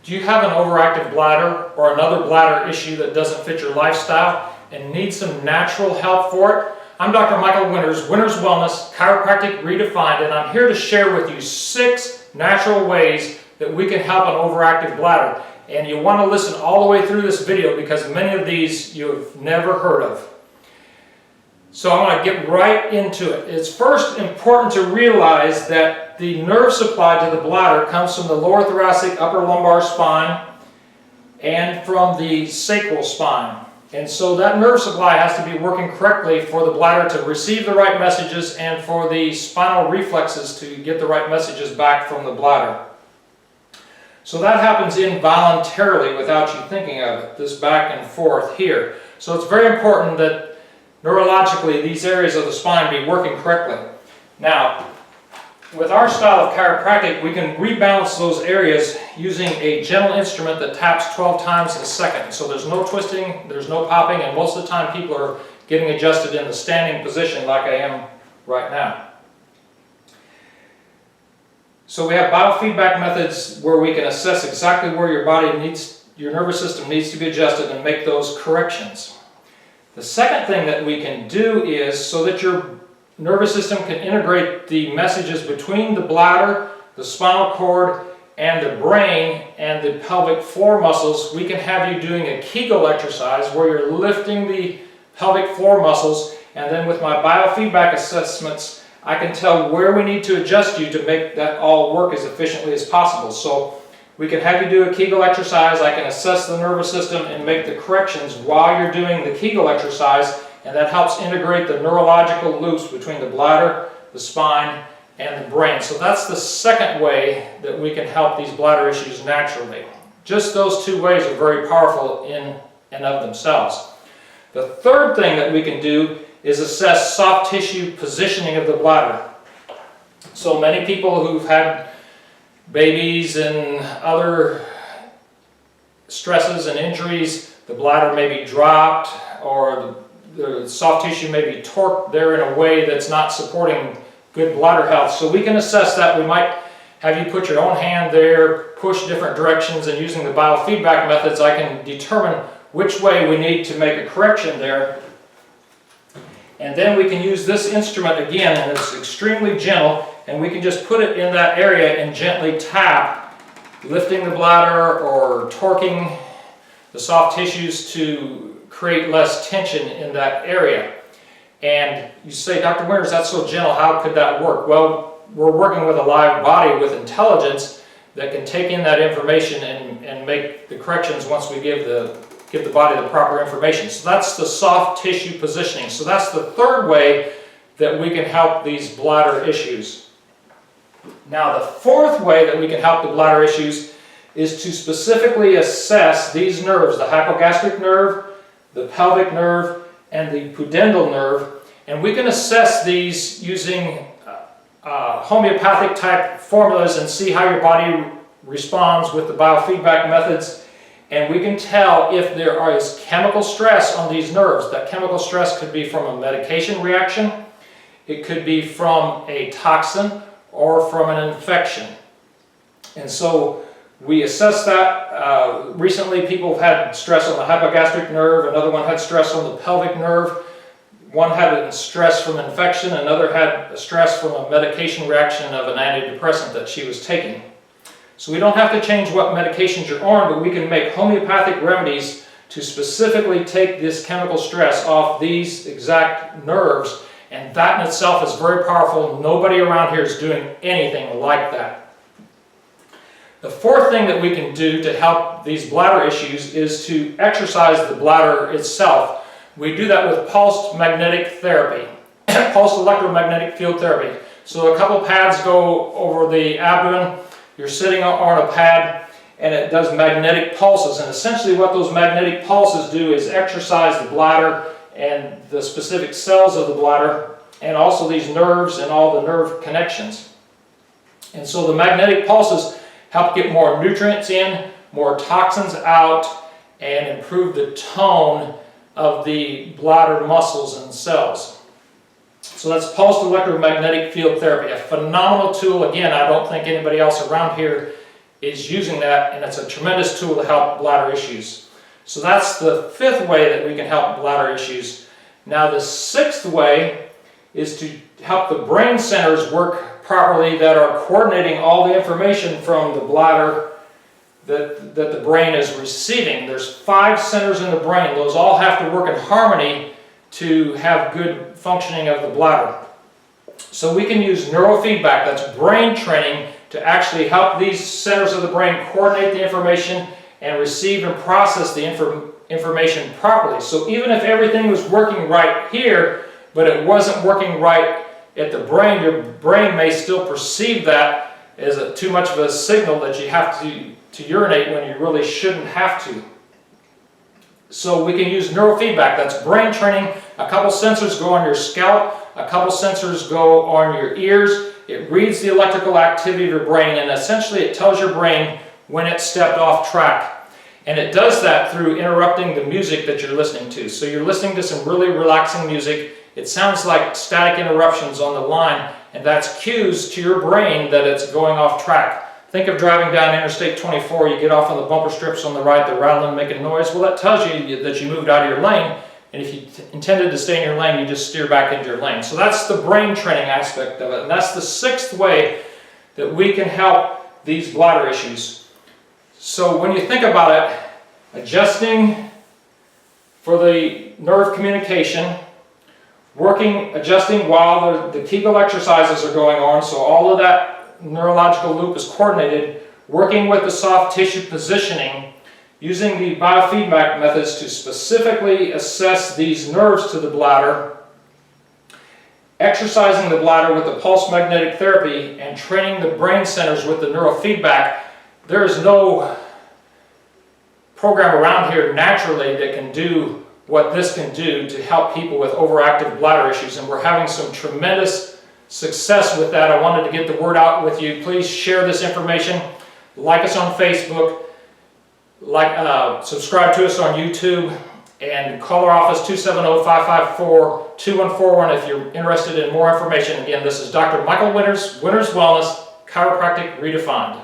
Do you have an overactive bladder or another bladder issue that doesn't fit your lifestyle and need some natural help for it? I'm Dr. Michael Winters, Winters Wellness, Chiropractic Redefined, and I'm here to share with you 6 natural ways that we can help an overactive bladder. And you want to listen all the way through this video because many of these you've never heard of. So I want to get right into it. It's first important to realize that the nerve supply to the bladder comes from the lower thoracic, upper lumbar spine and from the sacral spine. And so that nerve supply has to be working correctly for the bladder to receive the right messages and for the spinal reflexes to get the right messages back from the bladder. So that happens involuntarily without you thinking of it, this back and forth here. So it's very important that neurologically these areas of the spine be working correctly. Now, with our style of chiropractic, we can rebalance those areas using a gentle instrument that taps 12 times a second. So there's no twisting, there's no popping, and most of the time people are getting adjusted in the standing position like I am right now. So we have biofeedback methods where we can assess exactly where your nervous system needs to be adjusted and make those corrections. The second thing that we can do is so that your nervous system can integrate the messages between the bladder, the spinal cord, and the brain and the pelvic floor muscles, we can have you doing a Kegel exercise where you're lifting the pelvic floor muscles, and then with my biofeedback assessments, I can tell where we need to adjust you to make that all work as efficiently as possible. So we can have you do a Kegel exercise, I can assess the nervous system and make the corrections while you're doing the Kegel exercise, and that helps integrate the neurological loops between the bladder, the spine, and the brain. So that's the second way that we can help these bladder issues naturally. Just those 2 ways are very powerful in and of themselves. The third thing that we can do is assess soft tissue positioning of the bladder. So many people who've had babies and other stresses and injuries, the bladder may be dropped or the soft tissue may be torqued there in a way that's not supporting good bladder health. So we can assess that. We might have you put your own hand there, push different directions, and using the biofeedback methods I can determine which way we need to make a correction there. And then we can use this instrument again, and it's extremely gentle, and we can just put it in that area and gently tap, lifting the bladder or torquing the soft tissues to create less tension in that area. And you say, Dr. Winters, that's so gentle, how could that work? Well, we're working with a live body with intelligence that can take in that information and make the corrections once we give the body the proper information. So that's the soft tissue positioning. So that's the third way that we can help these bladder issues. Now the fourth way that we can help the bladder issues is to specifically assess these nerves, the hypogastric nerve, the pelvic nerve, and the pudendal nerve, and we can assess these using homeopathic type formulas and see how your body responds with the biofeedback methods. And we can tell if there is chemical stress on these nerves. That chemical stress could be from a medication reaction, it could be from a toxin, or from an infection. And so we assess that. Recently people have had stress on the hypogastric nerve, another one had stress on the pelvic nerve, one had a stress from infection, another had a stress from a medication reaction of an antidepressant that she was taking. So we don't have to change what medications you're on, but we can make homeopathic remedies to specifically take this chemical stress off these exact nerves, and that in itself is very powerful. Nobody around here is doing anything like that. The fourth thing that we can do to help these bladder issues is to exercise the bladder itself. We do that with pulsed magnetic therapy, pulsed electromagnetic field therapy. So a couple pads go over the abdomen. You're sitting on a pad and it does magnetic pulses, and essentially what those magnetic pulses do is exercise the bladder and the specific cells of the bladder, and also these nerves and all the nerve connections. And so the magnetic pulses help get more nutrients in, more toxins out, and improve the tone of the bladder muscles and cells. So that's pulsed electromagnetic field therapy, a phenomenal tool. Again, I don't think anybody else around here is using that, and it's a tremendous tool to help bladder issues. So that's the 5th way that we can help bladder issues. Now the 6th way is to help the brain centers work properly that are coordinating all the information from the bladder that the brain is receiving. There's 5 centers in the brain. Those all have to work in harmony to have good functioning of the bladder. So we can use neurofeedback, that's brain training, to actually help these centers of the brain coordinate the information and receive and process the information properly. So even if everything was working right here, but it wasn't working right at the brain, your brain may still perceive that as too much of a signal that you have to urinate when you really shouldn't have to. So we can use neurofeedback, that's brain training. A couple sensors go on your scalp, a couple sensors go on your ears. It reads the electrical activity of your brain, and essentially it tells your brain when it stepped off track. And it does that through interrupting the music that you're listening to. So you're listening to some really relaxing music. It sounds like static interruptions on the line, and that's cues to your brain that it's going off track. Think of driving down Interstate 24, you get off on the bumper strips on the right, they're rattling, making noise. Well, that tells you that you moved out of your lane, and if you intended to stay in your lane, you just steer back into your lane. So that's the brain training aspect of it, and that's the 6th way that we can help these bladder issues. So when you think about it, adjusting for the nerve communication, adjusting while the Kegel exercises are going on, so all of that neurological loop is coordinated, working with the soft tissue positioning, using the biofeedback methods to specifically assess these nerves to the bladder, exercising the bladder with the pulse magnetic therapy, and training the brain centers with the neurofeedback. There is no program around here naturally that can do what this can do to help people with overactive bladder issues, and we're having some tremendous success with that. I wanted to get the word out with you. Please share this information. Like us on Facebook. Subscribe to us on YouTube. And call our office 270-554-2141 if you're interested in more information. Again, this is Dr. Michael Winters, Winters Wellness, Chiropractic Redefined.